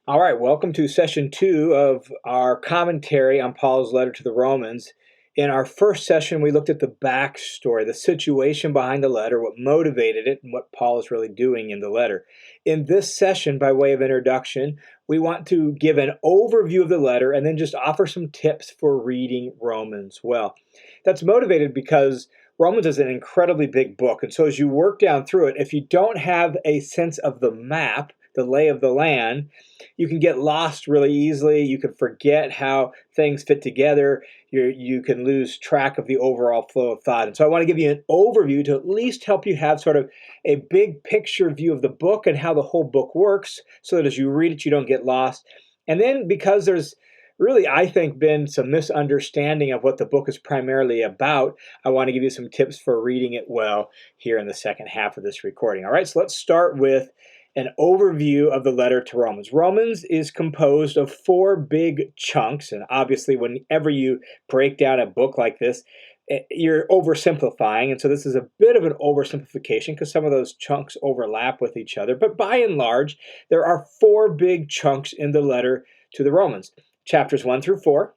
All right, welcome to session 2 of our commentary on Paul's letter to the Romans. In our first session, we looked at the backstory, the situation behind the letter, what motivated it, and what Paul is really doing in the letter. In this session, by way of introduction, we want to give an overview of the letter and then just offer some tips for reading Romans well. That's motivated because Romans is an incredibly big book, and so as you work down through it, if you don't have a sense of the map, the lay of the land, you can get lost really easily. You can forget how things fit together. You can lose track of the overall flow of thought. And so I want to give you an overview to at least help you have sort of a big picture view of the book and how the whole book works so that as you read it, you don't get lost. And then because there's really, I think, been some misunderstanding of what the book is primarily about, I want to give you some tips for reading it well here in the second half of this recording. All right, so let's start with an overview of the letter to Romans. Romans is composed of 4 big chunks, and obviously whenever you break down a book like this, you're oversimplifying, and so this is a bit of an oversimplification because some of those chunks overlap with each other, but by and large, there are 4 big chunks in the letter to the Romans. Chapters 1 through 4,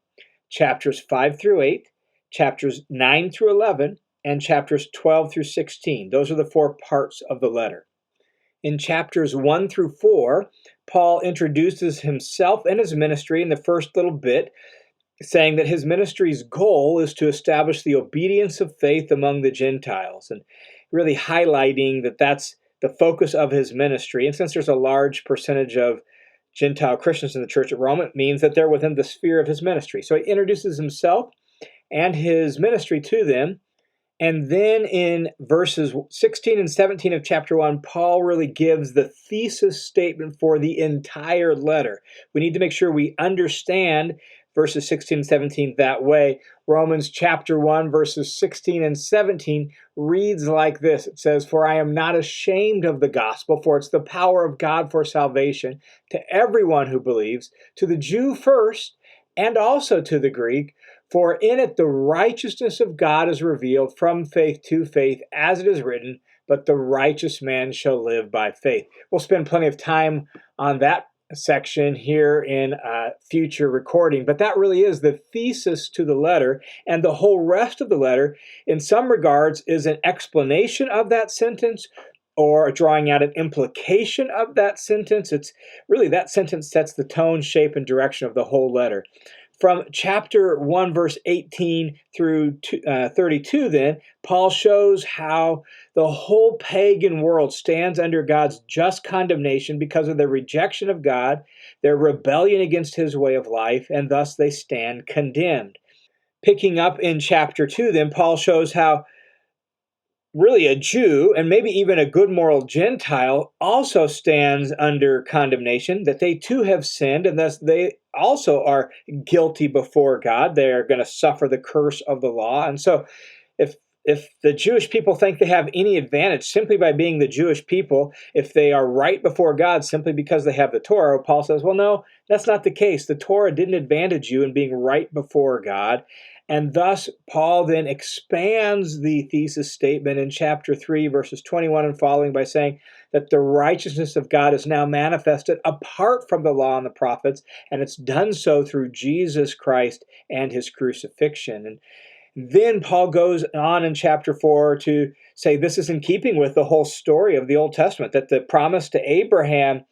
chapters 5 through 8, chapters 9 through 11, and chapters 12 through 16. Those are the 4 parts of the letter. In chapters 1 through 4, Paul introduces himself and his ministry in the first little bit, saying that his ministry's goal is to establish the obedience of faith among the Gentiles, and really highlighting that that's the focus of his ministry. And since there's a large percentage of Gentile Christians in the church at Rome, it means that they're within the sphere of his ministry. So he introduces himself and his ministry to them. And then in verses 16 and 17 of chapter 1, Paul really gives the thesis statement for the entire letter. We need to make sure we understand verses 16 and 17 that way. Romans chapter 1, verses 16 and 17 reads like this. It says, "For I am not ashamed of the gospel, for it's the power of God for salvation to everyone who believes, to the Jew first, and also to the Greek. For in it the righteousness of God is revealed from faith to faith, as it is written, but the righteous man shall live by faith." We'll spend plenty of time on that section here in a future recording, but that really is the thesis to the letter, and the whole rest of the letter, in some regards, is an explanation of that sentence or drawing out an implication of that sentence. It's really that sentence sets the tone, shape, and direction of the whole letter. From chapter 1, verse 18 through 32, then, Paul shows how the whole pagan world stands under God's just condemnation because of their rejection of God, their rebellion against his way of life, and thus they stand condemned. Picking up in chapter 2, then, Paul shows how really a Jew, and maybe even a good moral Gentile, also stands under condemnation, that they too have sinned, and thus they also are guilty before God. They are going to suffer the curse of the law. And so if the Jewish people think they have any advantage simply by being the Jewish people, if they are right before God simply because they have the Torah, Paul says, well, no, that's not the case. The Torah didn't advantage you in being right before God. And thus, Paul then expands the thesis statement in chapter 3, verses 21 and following by saying that the righteousness of God is now manifested apart from the law and the prophets, and it's done so through Jesus Christ and his crucifixion. And then Paul goes on in chapter 4 to say this is in keeping with the whole story of the Old Testament, that the promise to Abraham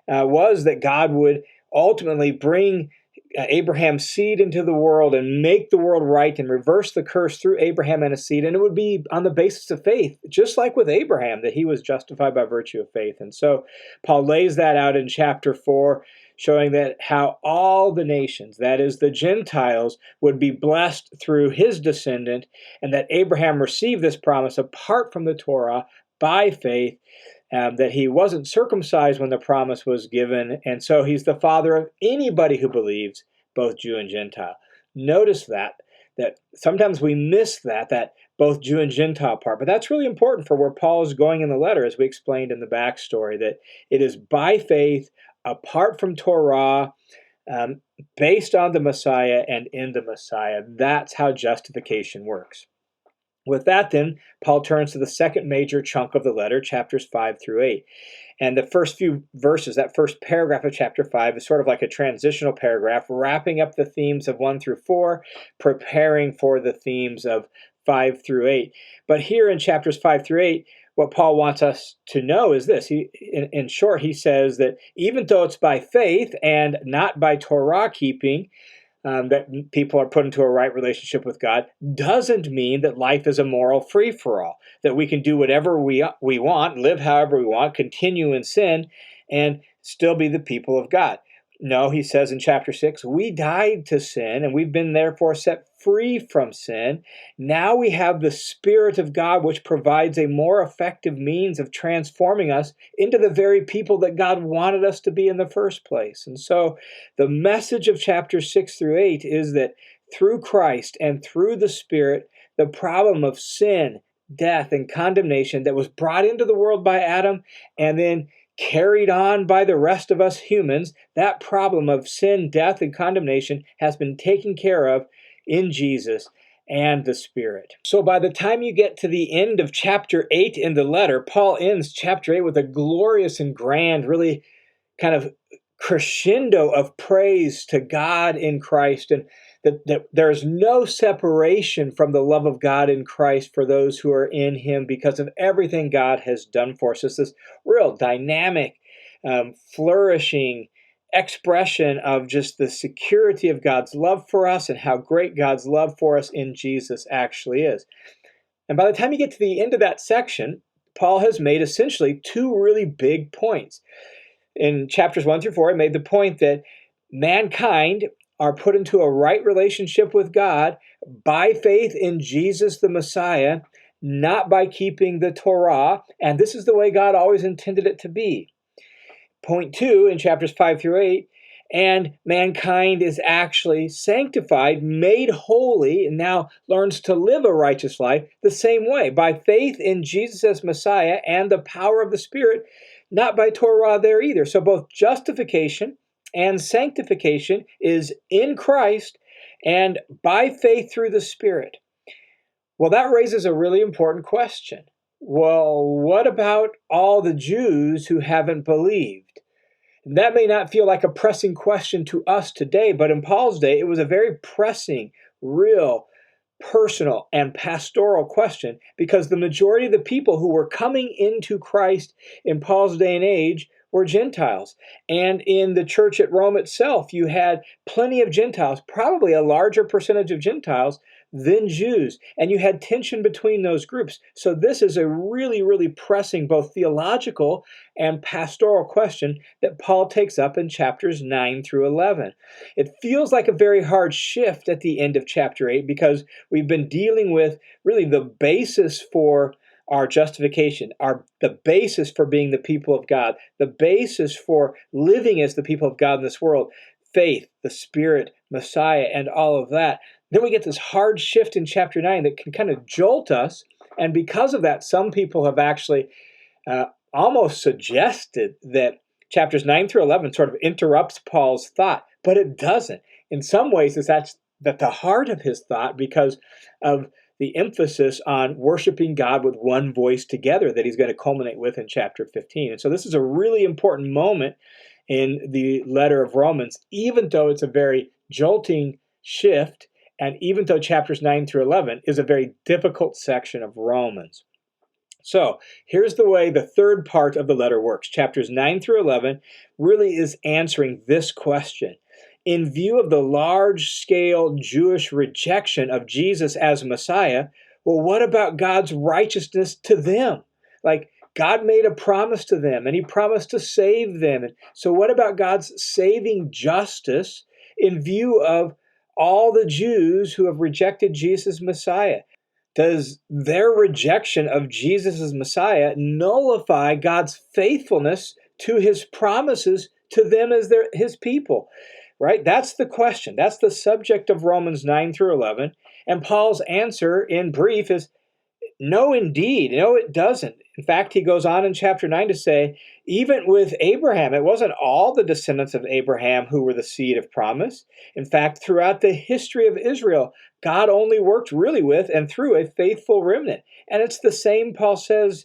was that God would ultimately bring Abraham's seed into the world and make the world right and reverse the curse through Abraham and his seed. And it would be on the basis of faith, just like with Abraham, that he was justified by virtue of faith. And so Paul lays that out in chapter 4, showing that how all the nations, that is the Gentiles, would be blessed through his descendant, and that Abraham received this promise apart from the Torah by faith, that he wasn't circumcised when the promise was given, and so he's the father of anybody who believes, both Jew and Gentile. Notice that sometimes we miss that both Jew and Gentile part, but that's really important for where Paul is going in the letter, as we explained in the backstory, that it is by faith, apart from Torah, based on the Messiah and in the Messiah. That's how justification works. With that, then, Paul turns to the second major chunk of the letter, chapters 5 through 8. And the first few verses, that first paragraph of chapter 5, is sort of like a transitional paragraph, wrapping up the themes of 1 through 4, preparing for the themes of 5 through 8. But here in chapters 5 through 8, what Paul wants us to know is this. In short, he says that even though it's by faith and not by Torah keeping, that people are put into a right relationship with God, doesn't mean that life is a moral free-for-all, that we can do whatever we want, live however we want, continue in sin, and still be the people of God. No, he says in chapter 6, we died to sin, and we've been therefore set free from sin. Now we have the Spirit of God, which provides a more effective means of transforming us into the very people that God wanted us to be in the first place. And so the message of chapters 6 through 8 is that through Christ and through the Spirit, the problem of sin, death, and condemnation that was brought into the world by Adam and then carried on by the rest of us humans, that problem of sin, death, and condemnation has been taken care of in Jesus and the Spirit. So by the time you get to the end of chapter 8 in the letter, Paul ends chapter 8 with a glorious and grand, really kind of crescendo of praise to God in Christ, and that there is no separation from the love of God in Christ for those who are in Him because of everything God has done for us. It's this real dynamic, flourishing expression of just the security of God's love for us and how great God's love for us in Jesus actually is. And by the time you get to the end of that section, Paul has made essentially two really big points. In chapters 1 through 4, I made the point that mankind are put into a right relationship with God by faith in Jesus the Messiah, not by keeping the Torah, and this is the way God always intended it to be. Point 2, in chapters 5 through 8, and mankind is actually sanctified, made holy, and now learns to live a righteous life the same way, by faith in Jesus as Messiah and the power of the Spirit, not by Torah there either. So both justification and sanctification is in Christ and by faith through the Spirit. Well, that raises a really important question. Well, what about all the Jews who haven't believed? That may not feel like a pressing question to us today, but in Paul's day, it was a very pressing, real, personal, and pastoral question, because the majority of the people who were coming into Christ in Paul's day and age were Gentiles. And in the church at Rome itself, you had plenty of Gentiles, probably a larger percentage of Gentiles than Jews. And you had tension between those groups. So this is a really, really pressing both theological and pastoral question that Paul takes up in chapters 9 through 11. It feels like a very hard shift at the end of chapter 8 because we've been dealing with really the basis for our justification, the basis for being the people of God, the basis for living as the people of God in this world, faith, the Spirit, Messiah, and all of that. Then we get this hard shift in chapter 9 that can kind of jolt us, and because of that, some people have actually almost suggested that chapters 9 through 11 sort of interrupts Paul's thought, but it doesn't. In some ways, that's at the heart of his thought because of the emphasis on worshiping God with one voice together that he's going to culminate with in chapter 15. And so this is a really important moment in the letter of Romans, even though it's a very jolting shift, and even though chapters 9 through 11 is a very difficult section of Romans. So here's the way the third part of the letter works. Chapters 9 through 11 really is answering this question. In view of the large-scale Jewish rejection of Jesus as Messiah, well, what about God's righteousness to them? Like, God made a promise to them, and he promised to save them. And so what about God's saving justice in view of all the Jews who have rejected Jesus as Messiah? Does their rejection of Jesus as Messiah nullify God's faithfulness to his promises to them as his people? Right? That's the question. That's the subject of Romans 9 through 11. And Paul's answer in brief is no, indeed. No, it doesn't. In fact, he goes on in chapter 9 to say, even with Abraham, it wasn't all the descendants of Abraham who were the seed of promise. In fact, throughout the history of Israel, God only worked really with and through a faithful remnant. And it's the same, Paul says,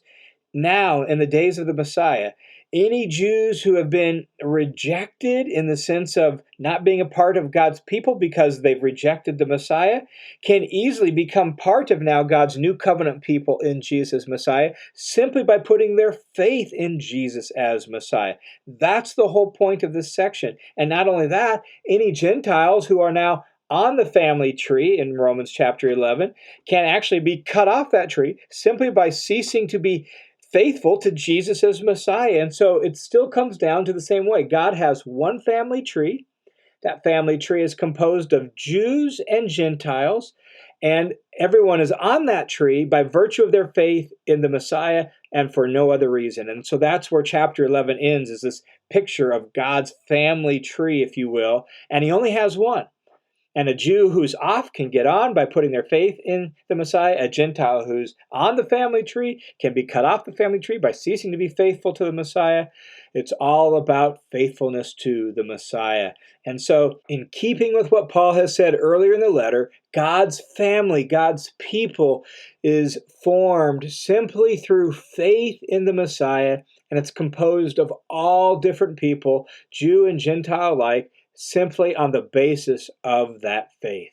now in the days of the Messiah. Any Jews who have been rejected in the sense of not being a part of God's people because they've rejected the Messiah can easily become part of now God's new covenant people in Jesus Messiah simply by putting their faith in Jesus as Messiah. That's the whole point of this section. And not only that, any Gentiles who are now on the family tree in Romans chapter 11 can actually be cut off that tree simply by ceasing to be faithful to Jesus as Messiah. And so it still comes down to the same way. God has one family tree. That family tree is composed of Jews and Gentiles, and everyone is on that tree by virtue of their faith in the Messiah and for no other reason. And so that's where chapter 11 ends, is this picture of God's family tree, if you will, and he only has one. And a Jew who's off can get on by putting their faith in the Messiah. A Gentile who's on the family tree can be cut off the family tree by ceasing to be faithful to the Messiah. It's all about faithfulness to the Messiah. And so, in keeping with what Paul has said earlier in the letter, God's family, God's people is formed simply through faith in the Messiah, and it's composed of all different people, Jew and Gentile alike, simply on the basis of that faith.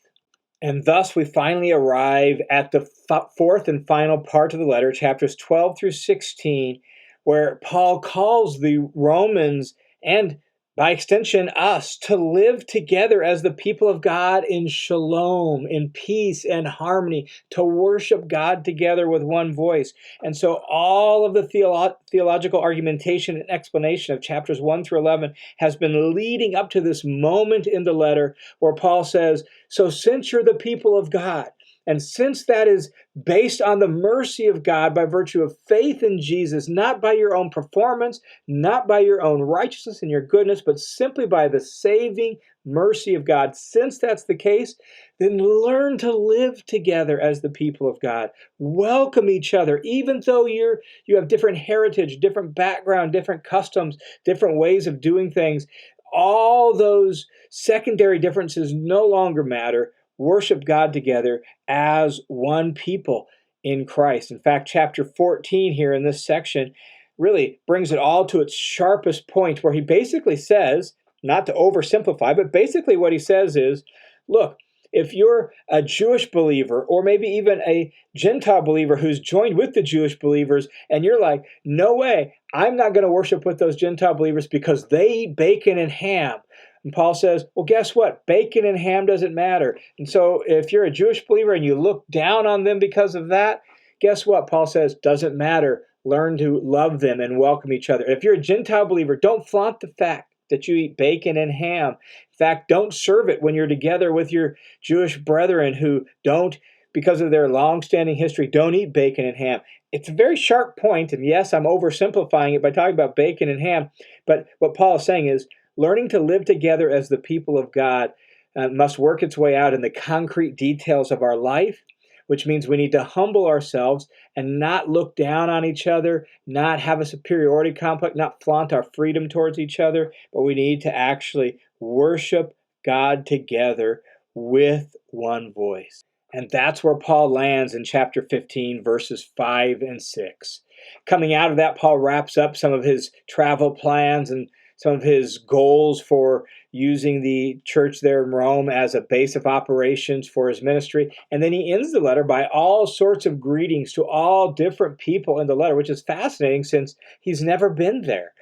And thus we finally arrive at the fourth and final part of the letter, chapters 12 through 16, where Paul calls the Romans, and by extension us, to live together as the people of God in shalom, in peace and harmony, to worship God together with one voice. And so all of the theological argumentation and explanation of chapters 1 through 11 has been leading up to this moment in the letter where Paul says, so since you're the people of God, and since that is based on the mercy of God by virtue of faith in Jesus, not by your own performance, not by your own righteousness and your goodness, but simply by the saving mercy of God, since that's the case, then learn to live together as the people of God. Welcome each other, even though you have different heritage, different background, different customs, different ways of doing things. All those secondary differences no longer matter. Worship God together as one people in Christ. In fact, chapter 14 here in this section really brings it all to its sharpest point, where he basically says, not to oversimplify, but basically what he says is, look, if you're a Jewish believer or maybe even a Gentile believer who's joined with the Jewish believers, and you're like, no way, I'm not going to worship with those Gentile believers because they eat bacon and ham. And Paul says, well, guess what? Bacon and ham doesn't matter. And so if you're a Jewish believer and you look down on them because of that, guess what? Paul says, doesn't matter. Learn to love them and welcome each other. If you're a Gentile believer, don't flaunt the fact that you eat bacon and ham. In fact, don't serve it when you're together with your Jewish brethren who don't, because of their long-standing history, don't eat bacon and ham. It's a very sharp point, and yes, I'm oversimplifying it by talking about bacon and ham, but what Paul is saying is, learning to live together as the people of God must work its way out in the concrete details of our life, which means we need to humble ourselves and not look down on each other, not have a superiority complex, not flaunt our freedom towards each other, but we need to actually worship God together with one voice. And that's where Paul lands in chapter 15, verses 5 and 6. Coming out of that, Paul wraps up some of his travel plans and some of his goals for using the church there in Rome as a base of operations for his ministry. And then he ends the letter by all sorts of greetings to all different people in the letter, which is fascinating since he's never been there.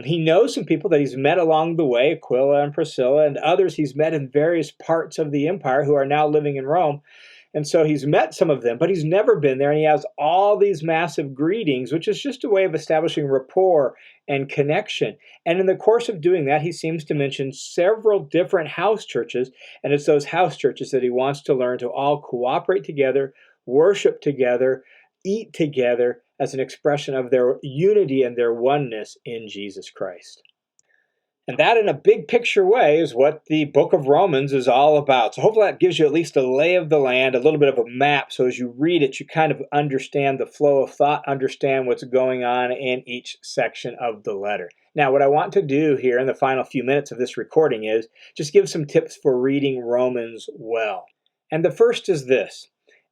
He knows some people that he's met along the way, Aquila and Priscilla, and others he's met in various parts of the empire who are now living in Rome. And so he's met some of them, but he's never been there. And he has all these massive greetings, which is just a way of establishing rapport and connection. And in the course of doing that, he seems to mention several different house churches. And it's those house churches that he wants to learn to all cooperate together, worship together, eat together as an expression of their unity and their oneness in Jesus Christ. And that, in a big picture way, is what the book of Romans is all about. So hopefully that gives you at least a lay of the land, a little bit of a map. So as you read it, you kind of understand the flow of thought, understand what's going on in each section of the letter. Now, what I want to do here in the final few minutes of this recording is just give some tips for reading Romans well. And the first is this.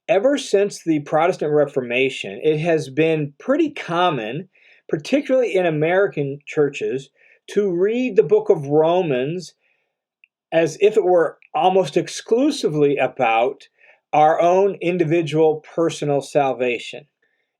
Ever since the Protestant Reformation, it has been pretty common particularly in American churches, to read the book of Romans as if it were almost exclusively about our own individual personal salvation.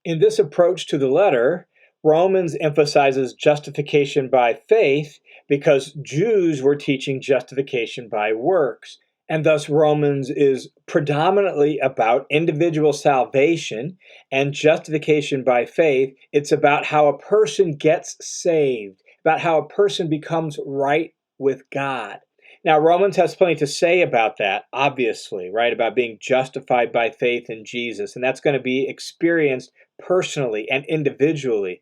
In this approach to the letter, Romans emphasizes justification by faith because Jews were teaching justification by works. And thus, Romans is predominantly about individual salvation and justification by faith. It's about how a person gets saved, about how a person becomes right with God. Now, Romans has plenty to say about that, obviously, right? About being justified by faith in Jesus. And that's going to be experienced personally and individually.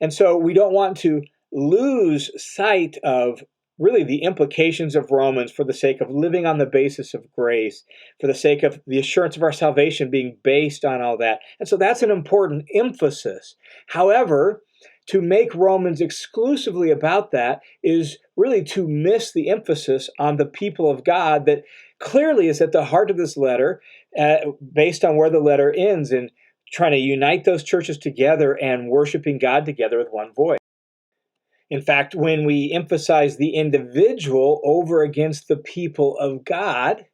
And so we don't want to lose sight of really the implications of Romans for the sake of living on the basis of grace, for the sake of the assurance of our salvation being based on all that. And so that's an important emphasis. However, to make Romans exclusively about that is really to miss the emphasis on the people of God that clearly is at the heart of this letter, based on where the letter ends, in trying to unite those churches together and worshiping God together with one voice. In fact, when we emphasize the individual over against the people of God,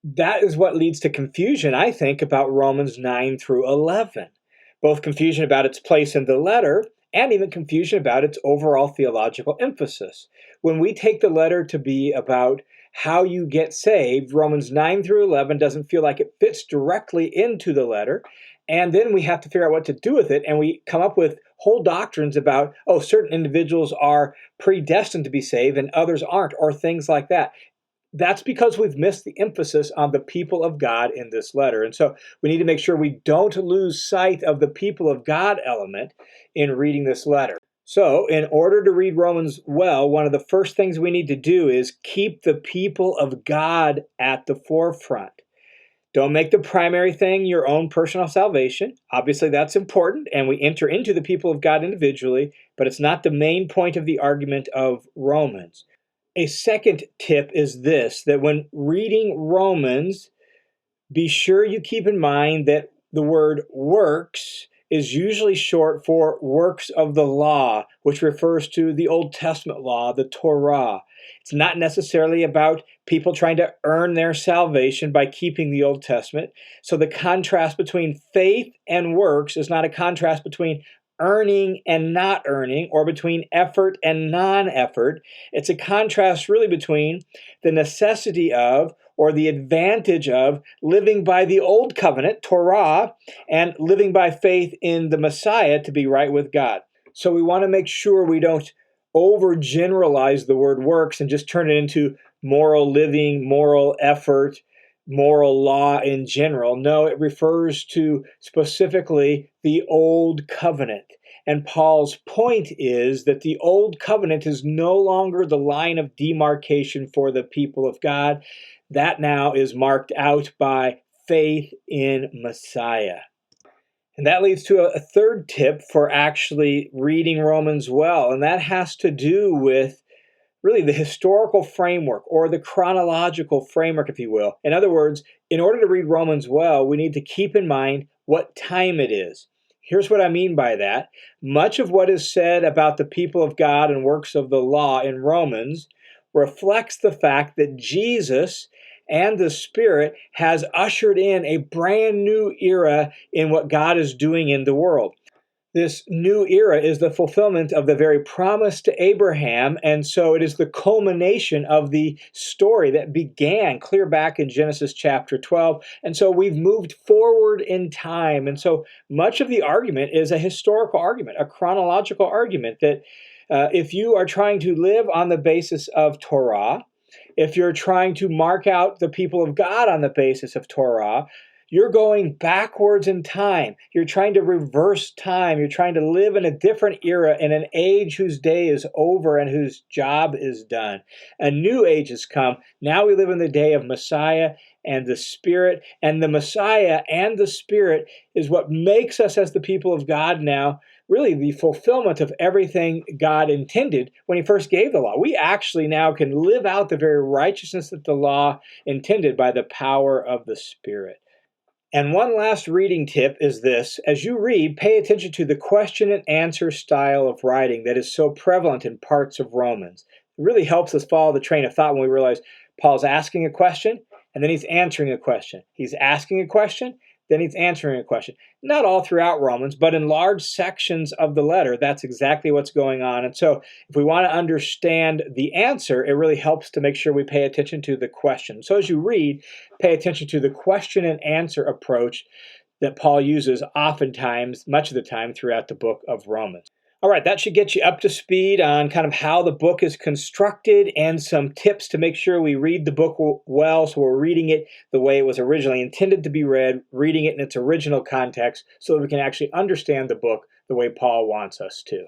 that is what leads to confusion, I think, about Romans 9 through 11. Both confusion about its place in the letter and even confusion about its overall theological emphasis. When we take the letter to be about how you get saved, Romans 9 through 11 doesn't feel like it fits directly into the letter. And then we have to figure out what to do with it. And we come up with whole doctrines about, certain individuals are predestined to be saved and others aren't, or things like that. That's because we've missed the emphasis on the people of God in this letter. And so we need to make sure we don't lose sight of the people of God element in reading this letter. So in order to read Romans well, one of the first things we need to do is keep the people of God at the forefront. Don't make the primary thing your own personal salvation. Obviously, that's important, and we enter into the people of God individually, but it's not the main point of the argument of Romans. A second tip is this, that when reading Romans, be sure you keep in mind that the word works is usually short for works of the law, which refers to the Old Testament law, the Torah. It's not necessarily about people trying to earn their salvation by keeping the Old Testament. So the contrast between faith and works is not a contrast between earning and not earning, or between effort and non-effort. It's a contrast really between the necessity of, or the advantage of, living by the old covenant, Torah, and living by faith in the Messiah to be right with God. So we want to make sure we don't overgeneralize the word works and just turn it into moral living, moral effort, moral law in general. No, it refers to specifically the old covenant. And Paul's point is that the old covenant is no longer the line of demarcation for the people of God. That now is marked out by faith in Messiah. And that leads to a third tip for actually reading Romans well, and that has to do with really the historical framework, or the chronological framework, if you will. In other words, in order to read Romans well, we need to keep in mind what time it is. Here's what I mean by that. Much of what is said about the people of God and works of the law in Romans reflects the fact that Jesus and the Spirit has ushered in a brand new era in what God is doing in the world. This new era is the fulfillment of the very promise to Abraham, and so it is the culmination of the story that began clear back in Genesis chapter 12. And so we've moved forward in time. And so much of the argument is a historical argument, a chronological argument, that if you are trying to live on the basis of Torah, if you're trying to mark out the people of God on the basis of Torah, you're going backwards in time. You're trying to reverse time. You're trying to live in a different era, in an age whose day is over and whose job is done. A new age has come. Now we live in the day of Messiah and the Spirit. And the Messiah and the Spirit is what makes us, as the people of God now, really the fulfillment of everything God intended when he first gave the law. We actually now can live out the very righteousness that the law intended by the power of the Spirit. And one last reading tip is this. As you read, pay attention to the question and answer style of writing that is so prevalent in parts of Romans. It really helps us follow the train of thought when we realize Paul's asking a question and then he's answering a question. He's asking a question, then he's answering a question. Not all throughout Romans, but in large sections of the letter, that's exactly what's going on. And so if we want to understand the answer, it really helps to make sure we pay attention to the question. So as you read, pay attention to the question and answer approach that Paul uses oftentimes, much of the time, throughout the book of Romans. All right, that should get you up to speed on kind of how the book is constructed and some tips to make sure we read the book well, so we're reading it the way it was originally intended to be read, reading it in its original context, so that we can actually understand the book the way Paul wants us to.